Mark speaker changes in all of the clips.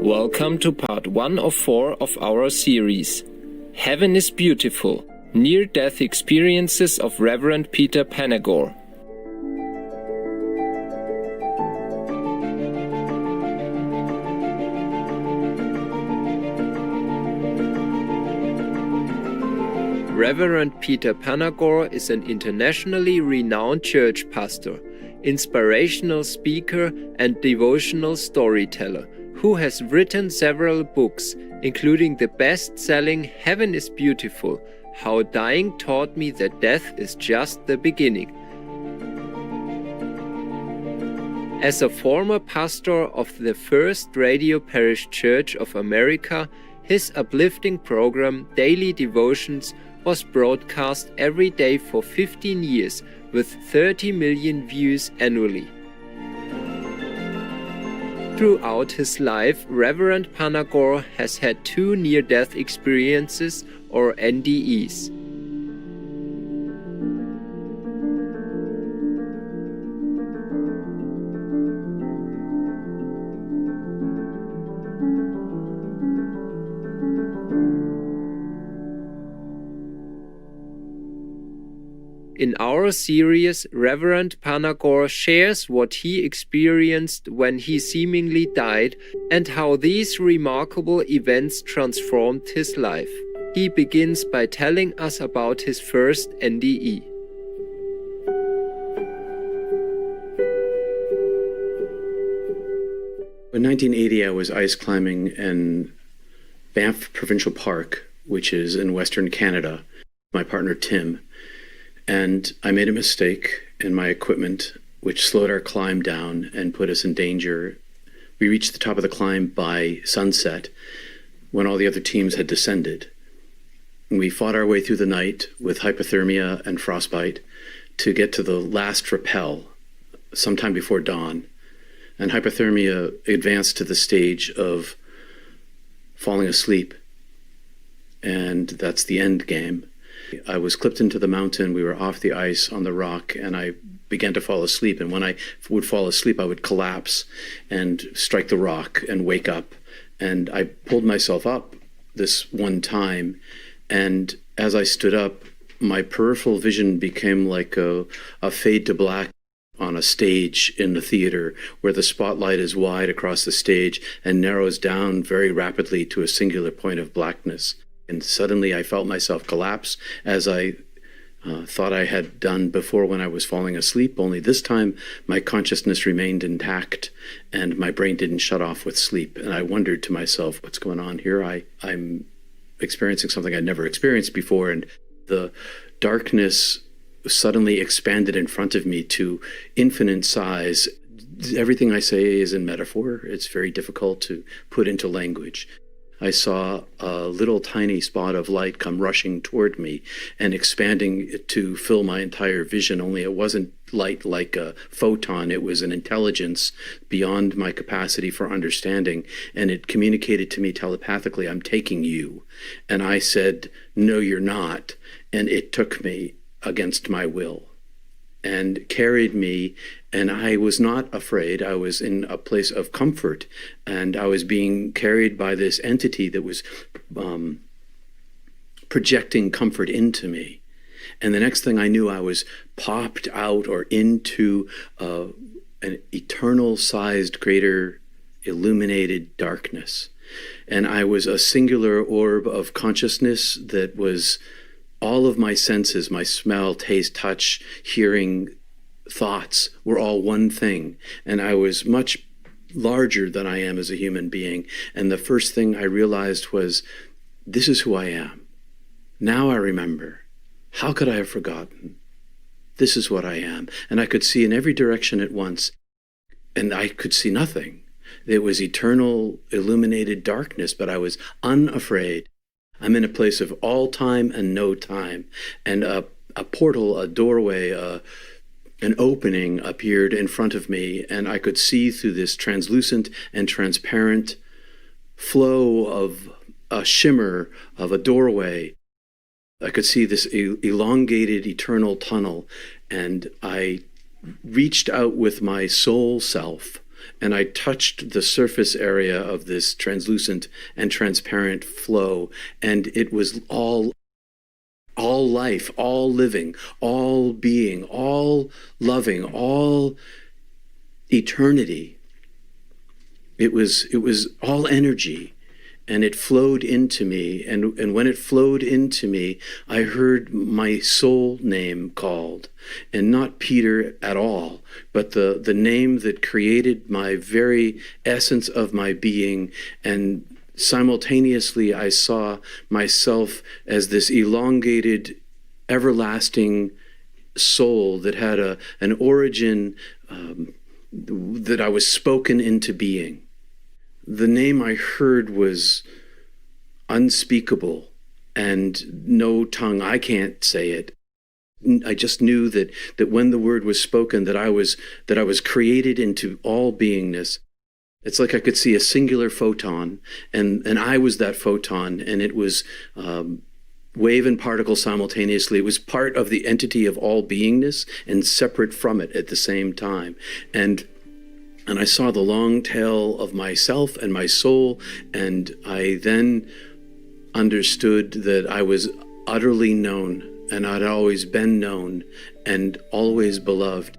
Speaker 1: Welcome to part 1 of 4 of our series, Heaven is Beautiful, Near-Death Experiences of Reverend Peter Panagore. Reverend Peter Panagore is an internationally renowned church pastor, inspirational speaker, and devotional storyteller who has written several books, including the best-selling Heaven is Beautiful, How Dying Taught Me That Death is Just the Beginning. As a former pastor of the First Radio Parish Church of America, his uplifting program, Daily Devotions, was broadcast every day for 15 years with 30 million views annually. Throughout his life, Reverend Panagore has had 2 near-death experiences, or NDEs. In our series, Reverend Panagore shares what he experienced when he seemingly died and how these remarkable events transformed his life. He begins by telling us about his first NDE.
Speaker 2: In 1980, I was ice climbing in Banff Provincial Park, which is in Western Canada, my partner Tim. And I made a mistake in my equipment, which slowed our climb down and put us in danger. We reached the top of the climb by sunset when all the other teams had descended. We fought our way through the night with hypothermia and frostbite to get to the last rappel sometime before dawn. And hypothermia advanced to the stage of falling asleep. And that's the end game. I was clipped into the mountain, we were off the ice on the rock, and I began to fall asleep. And when I would fall asleep, I would collapse and strike the rock and wake up. And I pulled myself up this one time, and as I stood up, my peripheral vision became like a fade to black on a stage in the theater where the spotlight is wide across the stage and narrows down very rapidly to a singular point of blackness. And suddenly I felt myself collapse as I thought I had done before when I was falling asleep, only this time my consciousness remained intact and my brain didn't shut off with sleep. And I wondered to myself, what's going on here? I'm experiencing something I'd never experienced before, and the darkness suddenly expanded in front of me to infinite size. Everything I say is in metaphor. It's very difficult to put into language. I saw a little tiny spot of light come rushing toward me and expanding it to fill my entire vision, only it wasn't light like a photon. It was an intelligence beyond my capacity for understanding, and it communicated to me telepathically, I'm taking you. And I said, no, you're not. And it took me against my will and carried me, and I was not afraid. I was in a place of comfort, and I was being carried by this entity that was projecting comfort into me. And the next thing I knew, I was popped out or into an eternal-sized, greater, illuminated darkness. And I was a singular orb of consciousness that was all of my senses, my smell, taste, touch, hearing, thoughts were all one thing. And I was much larger than I am as a human being. And the first thing I realized was, this is who I am. Now I remember. How could I have forgotten? This is what I am. And I could see in every direction at once. And I could see nothing. It was eternal, illuminated darkness, but I was unafraid. I'm in a place of all time and no time, and a portal, a doorway, an opening appeared in front of me, and I could see through this translucent and transparent flow of a shimmer of a doorway. I could see this elongated eternal tunnel, and I reached out with my soul self and I touched the surface area of this translucent and transparent flow, and it was all life, all living, all being, all loving, all eternity. It was all energy. And it flowed into me, and when it flowed into me, I heard my soul name called, and not Peter at all, but the name that created my very essence of my being. And simultaneously, I saw myself as this elongated, everlasting soul that had an origin that I was spoken into being. The name I heard was unspeakable, and no tongue, I can't say it. I just knew that when the word was spoken, that I was created into all beingness. It's like I could see a singular photon, and I was that photon, and it was wave and particle simultaneously. It was part of the entity of all beingness and separate from it at the same time. And I saw the long tail of myself and my soul, and I then understood that I was utterly known, and I'd always been known and always beloved.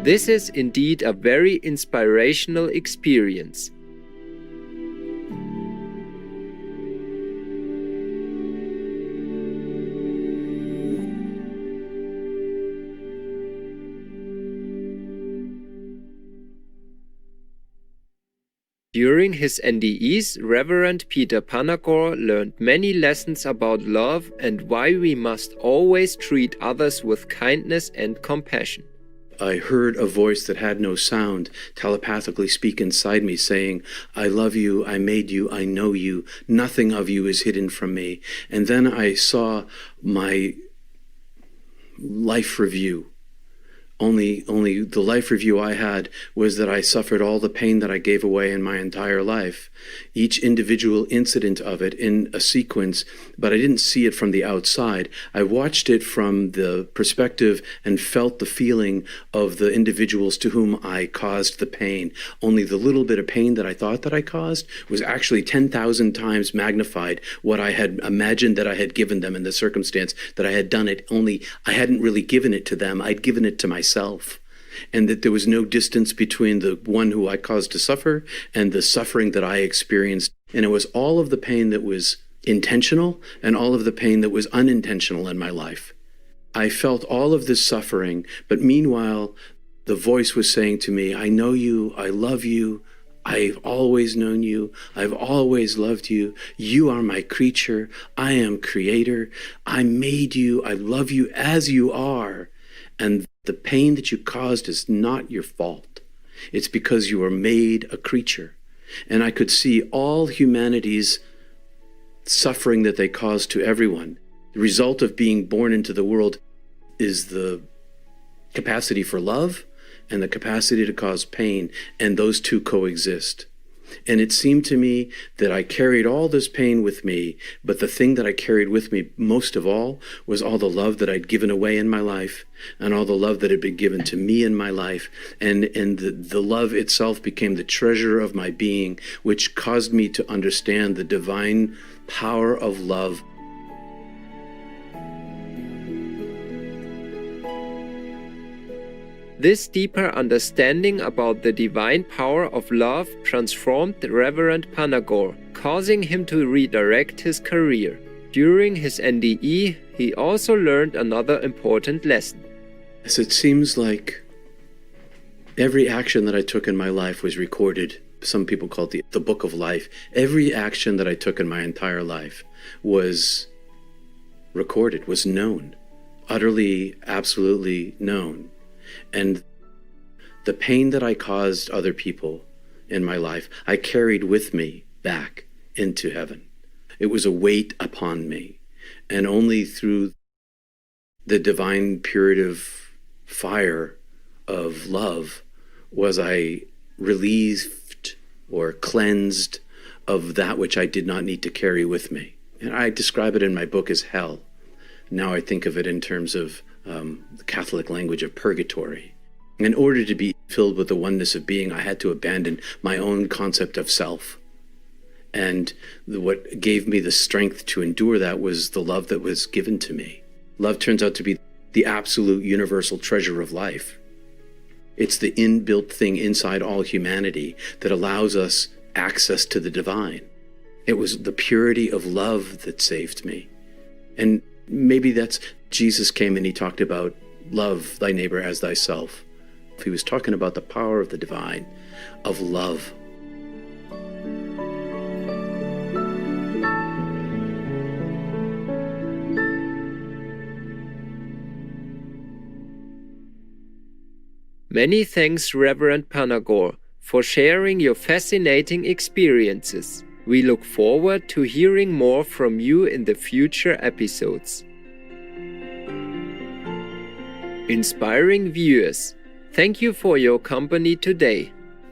Speaker 1: This is indeed a very inspirational experience. During his NDEs, Reverend Peter Panagore learned many lessons about love and why we must always treat others with kindness and compassion.
Speaker 2: I heard a voice that had no sound telepathically speak inside me, saying, "I love you, I made you, I know you, nothing of you is hidden from me." And then I saw my life review. Only the life review I had was that I suffered all the pain that I gave away in my entire life, each individual incident of it in a sequence, but I didn't see it from the outside. I watched it from the perspective and felt the feeling of the individuals to whom I caused the pain. Only the little bit of pain that I thought that I caused was actually 10,000 times magnified what I had imagined that I had given them in the circumstance that I had done it, only I hadn't really given it to them, I'd given it to myself. And that there was no distance between the one who I caused to suffer and the suffering that I experienced. And it was all of the pain that was intentional and all of the pain that was unintentional in my life. I felt all of this suffering, but meanwhile, the voice was saying to me, "I know you, I love you, I've always known you, I've always loved you, you are my creature, I am creator, I made you, I love you as you are. And the pain that you caused is not your fault. It's because you were made a creature." And I could see all humanity's suffering that they caused to everyone. The result of being born into the world is the capacity for love and the capacity to cause pain, and those two coexist. And it seemed to me that I carried all this pain with me, but the thing that I carried with me most of all was all the love that I'd given away in my life and all the love that had been given to me in my life. And the love itself became the treasure of my being, which caused me to understand the divine power of love.
Speaker 1: This deeper understanding about the divine power of love transformed Reverend Panagore, causing him to redirect his career. During his NDE, he also learned another important lesson.
Speaker 2: Yes, it seems like every action that I took in my life was recorded. Some people call it the book of life. Every action that I took in my entire life was recorded, was known, utterly, absolutely known. And the pain that I caused other people in my life, I carried with me back into heaven. It was a weight upon me. And only through the divine period of fire of love was I relieved or cleansed of that which I did not need to carry with me. And I describe it in my book as hell. Now I think of it in terms of the Catholic language of purgatory. In order to be filled with the oneness of being, I had to abandon my own concept of self. And what gave me the strength to endure that was the love that was given to me. Love turns out to be the absolute universal treasure of life. It's the inbuilt thing inside all humanity that allows us access to the divine. It was the purity of love that saved me. And maybe that's, Jesus came and he talked about love thy neighbor as thyself. He was talking about the power of the divine, of love.
Speaker 1: Many thanks, Reverend Panagore, for sharing your fascinating experiences. We look forward to hearing more from you in the future episodes. Inspiring viewers, thank you for your company today.